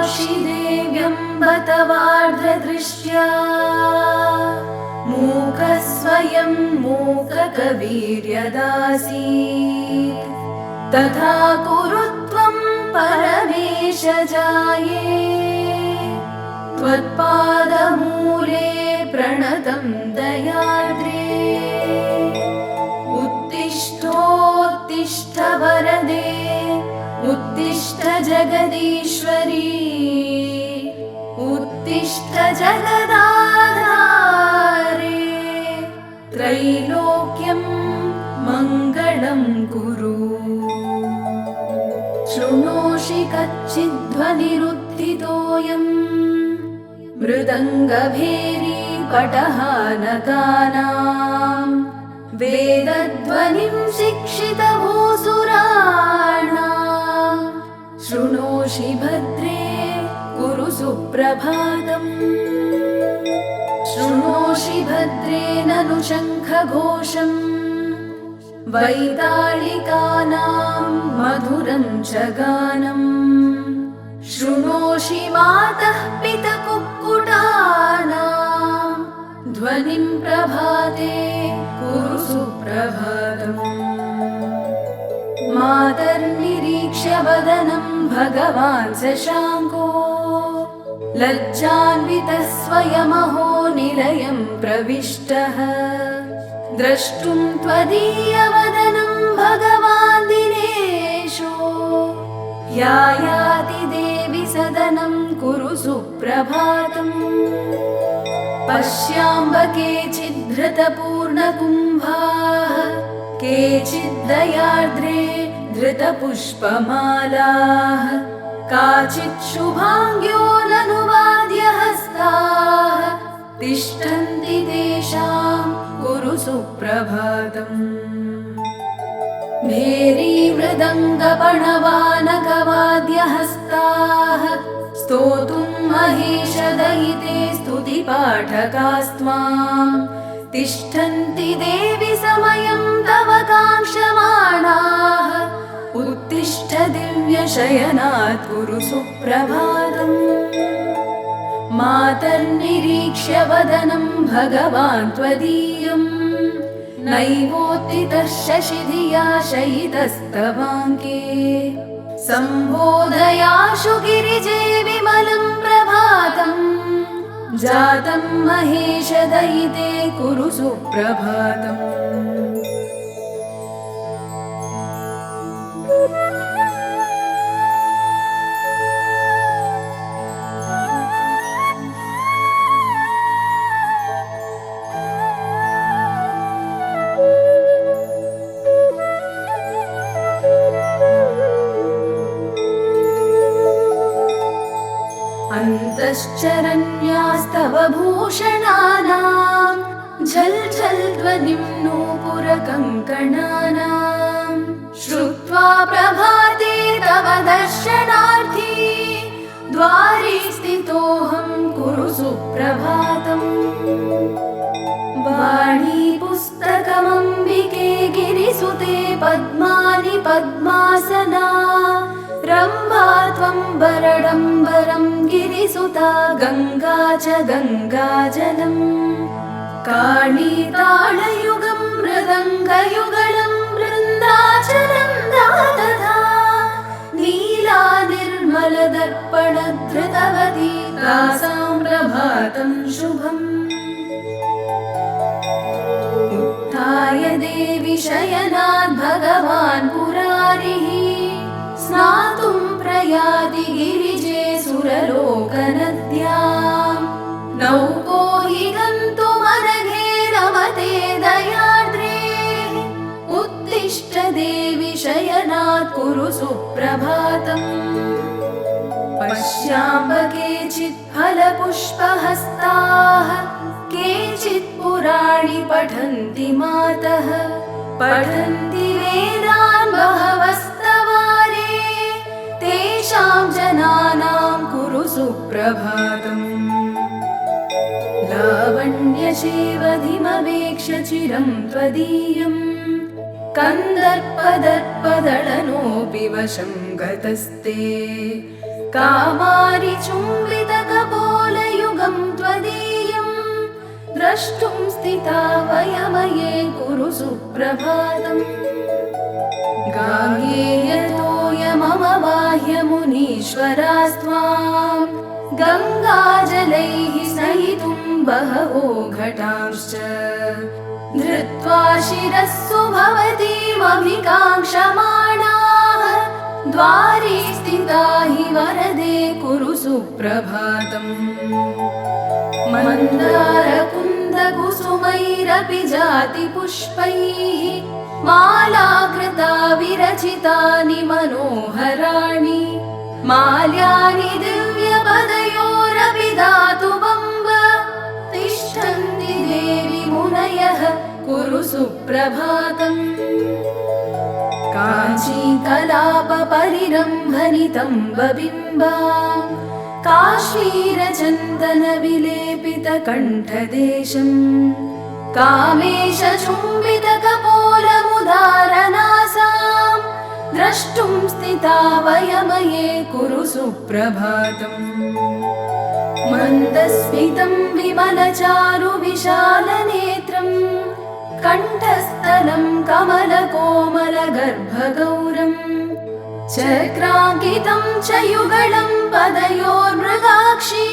देव्यम्ब तवार्द्रदृष्ट्या मूकः स्वयं मूककवीर्यदासीत् तथा कुरु त्वं परमेश जाये त्वत्पादमूले प्रणतं दयार्द्रे उत्तिष्ठोत्तिष्ठ वरदे उत्तिष्ठ जगदीश्वरी उत्तिष्ठ जगदाधारे त्रैलोक्यं मङ्गलं कुरु शृणोषि कच्चिद्ध्वनिरुत्थितोऽयं मृदङ्गभेरी पटहानकानां वेदध्वनिं शिक्षितभूसुराणां शृणोषि भद्रे कुरु सुप्रभातम् शृणोषि भद्रे ननु शङ्खघोषम् वैतालिकानां मधुरं च गानम् शृणोषि मातः पितकुक्कुटानां ध्वनिं प्रभाते कुरु सुप्रभातम् मातर्निरीक्ष्य वदनं भगवान् शशाङ्को लज्जान्वितः स्वयमहो निलयं प्रविष्टः द्रष्टुं त्वदीयवदनं भगवान् दिनेशो यायाति देवि सदनं कुरु सुप्रभातम् पश्याम्ब केचिद्धृतपूर्णकुम्भाः केचिद्दयार्द्रे धृतपुष्पमालाः काचित् शुभाङ्ग्यो ननुवाद्यहस्ताः तिष्ठन्ति तेषां कुरु सुप्रभातम् भेरी मृदङ्गपणवानकवाद्यहस्ताः स्तोतुं महेशदयिते स्तुतिपाठकास्त्वां तिष्ठन्ति देवि समयं तव काङ्क्षमाणाः उत्तिष्ठ दिव्यशयनात् कुरु सुप्रभातम् मातर्निरीक्ष्य वदनं भगवान् त्वदीयं नैवोत्थितः शशिधिया शयितस्तवाङ्के सम्बोधयाशु गिरिजे विमलं प्रभातम् जातं महेशदयिते कुरु सुप्रभातम् अन्तश्चरण्यास्तव भूषणानां झल् झल् ध्वनिं नूपुरकङ्कणानां श्रुत्वा प्रभाते तव दर्शनार्थी द्वारे स्थितोऽहं कुरु सुप्रभातम् वाणी पुस्तकमम्बिके गिरिसुते पद्मानि पद्मासना रम्भा त्वं वरडम्बरं गिरिसुता गङ्गा च गङ्गाजलम् काळीताळयुगं मृदङ्गयुगलं वृन्दाचलं तथा नीला निर्मलदर्पणधृतवती तासां प्रभातं शुभम् उत्थाय देवि शयनात् भगवान् पुरारिः स्नातुं प्रयाति गिरिजे सुरलोकनद्यां नौको हि गन्तुमनघे रमते दयार्द्रे उत्तिष्ठ देवि शयनात् कुरु सुप्रभातम् पश्याम्ब केचित् फलपुष्पहस्ताः केचित् पुराणि पठन्ति मातः पठन्ति वेदान् बहवस्तवारे तेषां जनानां कुरु सुप्रभातम् लावण्यशेवधिमवेक्ष्य चिरं त्वदीयं कन्दर्पदर्पदळनोऽपि वशं गतस्ते कामारि चुम्बितकपोलयुगं त्वदीयं द्रष्टुं स्थिता वयमये कुरु सुप्रभातम् गाङ्गेयतोयमम बाह्यमुनीश्वरास्त्वां गङ्गाजलैः स्नयितुं बहवो घटांश्च धृत्वा शिरस्सु भवतीमभिकाङ्क्षमाणाः द्वारे स्थिता हि वरदे कुरु सुप्रभातम् मन्दारकुन्दकुसुमैरपि जातिपुष्पैः मालाकृता विरचितानि मनोहराणि माल्यानि दिव्यपदयोरपि धातुबम्ब तिष्ठन्ति देवि मुनयः कुरु सुप्रभातम् काञ्चीकलापपरिरम्भनितम्बबिम्बां काश्मीरचन्दनविलेपितकण्ठदेशम् कामेशचुम्बितकपोलमुदारनासां द्रष्टुं स्थिता वयमये कुरु सुप्रभातम् मन्दस्मितं विमलचारुविशालनेत्रम् कण्ठस्थलं कमलकोमलगर्भगौरम् चक्राङ्कितं च युगलं पदयोर्मृगाक्षी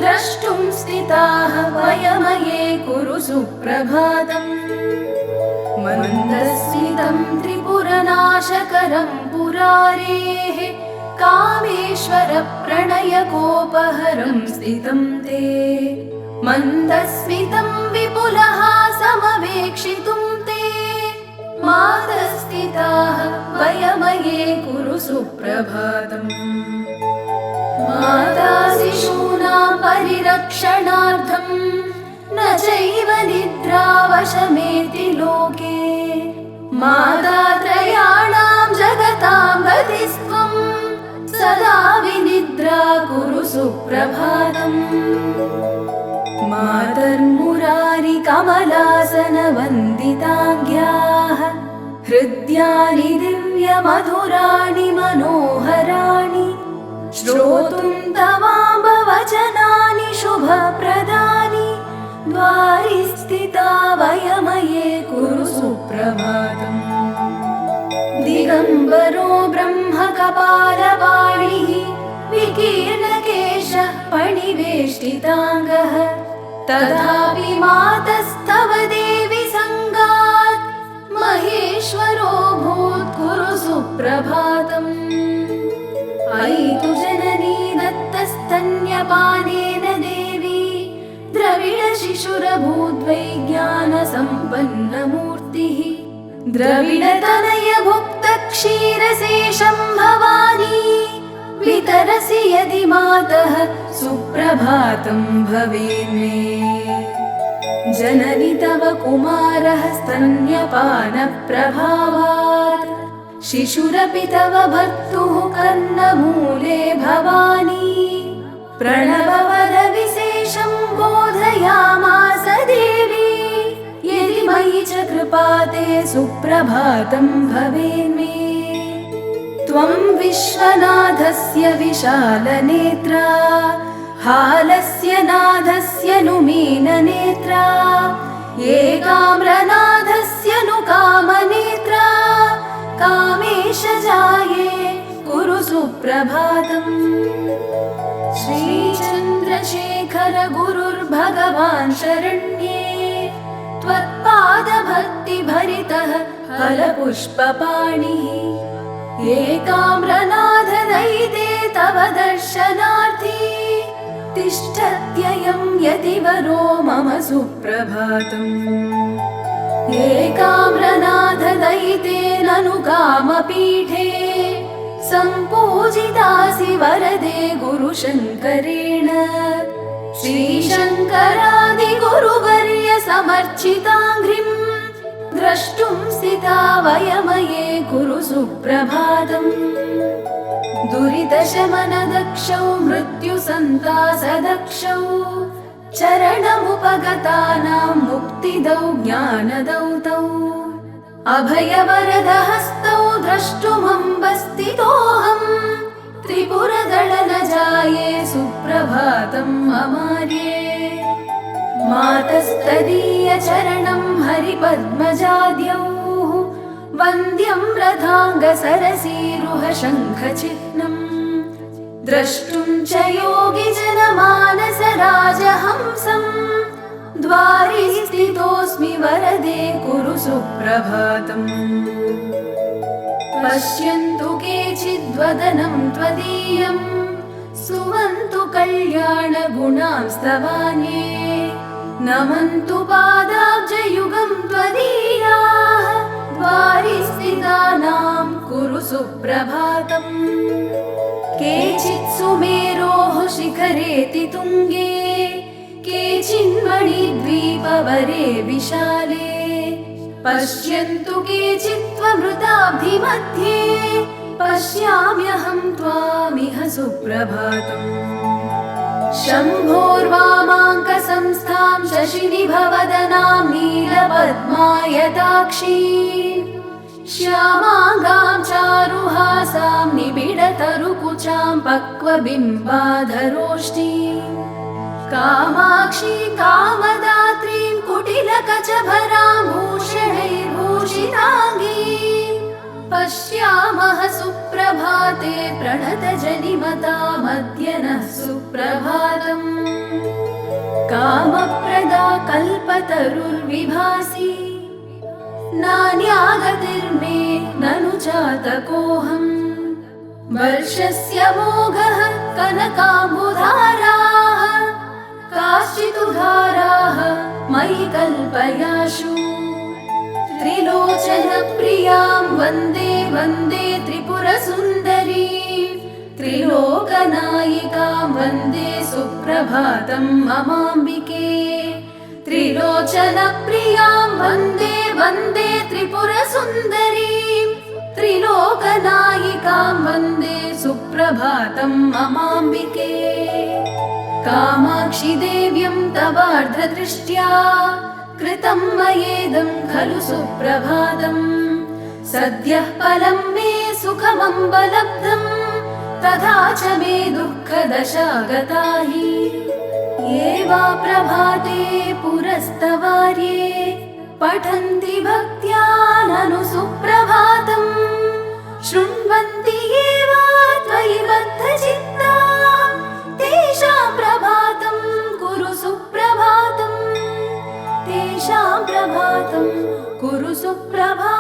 द्रष्टुं स्थिताः वयमये कुरु सुप्रभातम् मन्दस्मितं त्रिपुरनाशकरं पुरारेः कामेश्वर प्रणयकोपहरं स्थितं ते मन्दस्मितं विपुलहासमवेक्षितुं ते मातस्थिताः वयमये कुरु सुप्रभातम् माता शिशूनां परिरक्षणार्थं न चैव निद्रावशमेति लोके माता त्रयाणां जगतां गतिस्त्वं सदा विनिद्रा कुरु सुप्रभातम् मातर्मुरारि कमलासनवन्दिताङ्ग्याः हृद्यानि दिव्यमधुराणि मनोहराणि श्रोतुं तवाम्ब वचनानि शुभप्रदानि द्वारि स्थिता वयमये कुरु सुप्रभातम् दिगम्बरो ब्रह्मकपालपाणिः विकीर्णकेशः पणिवेष्टिताङ्गः तथापि मातस्तव देवि संगात् महेश्वरो भूत् कुरु सुप्रभातम् अयि तु जननी दत्तस्तन्यपानेन देवी द्रविडशिशुरभूद्वैज्ञानसम्पन्नमूर्तिः द्रविडतनय भुक्तक्षीरशेषं भवानी वितरसि यदि मातः सुप्रभातं भवेन्मे जननि तव कुमारः स्तन्यपानप्रभावात् शिशुरपि तव भर्तुः कर्णमूले भवानी प्रणववरविशेषं बोधयामास देवी यदि मयि च कृपा ते सुप्रभातं भवेन्मे त्वं विश्वनाथस्य विशालनेत्रा हालस्य नाथस्य नुमीननेत्रा एकाम्रनाथस्य नु कामनेत्रा कामेशजाये कुरु सुप्रभातम् श्रीचन्द्रशेखर गुरुर्भगवान् शरण्ये त्वत्पादभक्तिभरितः फलपुष्पपाणिः एकाम्रनाथ दयिते तव दर्शनार्थी तिष्ठत्ययं यतिवरो मम सुप्रभातम् एकाम्रनाथ दयिते ननु कामपीठे सम्पूजितासि वरदे गुरुशङ्करेण श्रीशङ्करादिगुरुवर्य समर्चिताङ्घ्रिं द्रष्टुं स्थिता वयमये कुरु सुप्रभातम् दुरितशमनदक्षौ मृत्युसन्तासदक्षौ चरणमुपगतानां मुक्तिदौ ज्ञानदौ तौ अभयवरदहस्तौ द्रष्टुमम्ब स्थितोऽहम् त्रिपुरदलनजाये सुप्रभातं ममार्ये मातस्तदीयचरणं हरिपद्मजाद्यौः वन्द्यं रथाङ्गसरसीरुहशङ्खचिह्नम् द्रष्टुं च योगिजनमानसराजहंसम् द्वारि स्थितोऽस्मि वरदे कुरु सुप्रभातम् पश्यन्तु केचिद्वदनं त्वदीयं स्तुवन्तु कल्याणगुणांस्तवान्ये नमन्तु पादाब्जयुगं त्वदीयाः द्वारि स्थितानां कुरु सुप्रभातम् केचित् सुमेरोः शिखरेति तुङ्गे केचिन्मणिद्वीपवरे विशाले पश्यन्तु केचित्त्वमृताब्धिमध्ये पश्याम्यहं त्वामिह सुप्रभातम् शम्भोर्वामाङ्कसंस्थां शशिनिभवदनां नीलपद्मायताक्षीं श्यामाङ्गां चारुहासां निबिडतरुकुचां पक्वबिम्बाधरोष्ठीं कामाक्षी कामदात्रीं कुटिलकचभरां भूषणैर्भूषिताङ्गीं पश्यामः सुप्रभाते प्रणतजनिमतामद्य नः सुप्रभातम् कामप्रदा कल्पतरुर्विभासि नान्यागतिर्मे ननु चातकोऽहम् वर्षस्य मोघः कनकाम्बुधाराः काश्चिदुधाराः मयि कल्पयाशु त्रिलोचनप्रियां वन्दे वन्दे त्रिपुरसुन्दरीं त्रिलोकनायिकां वन्दे सुप्रभातं ममाम्बिके त्रिलोचनप्रियां वन्दे वन्दे त्रिपुरसुन्दरीं त्रिलोकनायिकां वन्दे सुप्रभातं ममाम्बिके कामाक्षि देव्यं तवार्द्रदृष्ट्या कृतं मयेदं खलु सुप्रभातम् सद्यः फलं मे सुखमम्बलब्धम् तथा च मे दुःखदशा गता हि ये वा प्रभाते पुरस्तवार्ये पठन्ति भक्त्या ननु सुप्रभातम् शृण्वन्ति ये वा त्वयि बद्धचित्ता तेषां प्रभातं कुरु सुप्रभातम् तेषां प्रभातं कुरु सुप्रभातम्।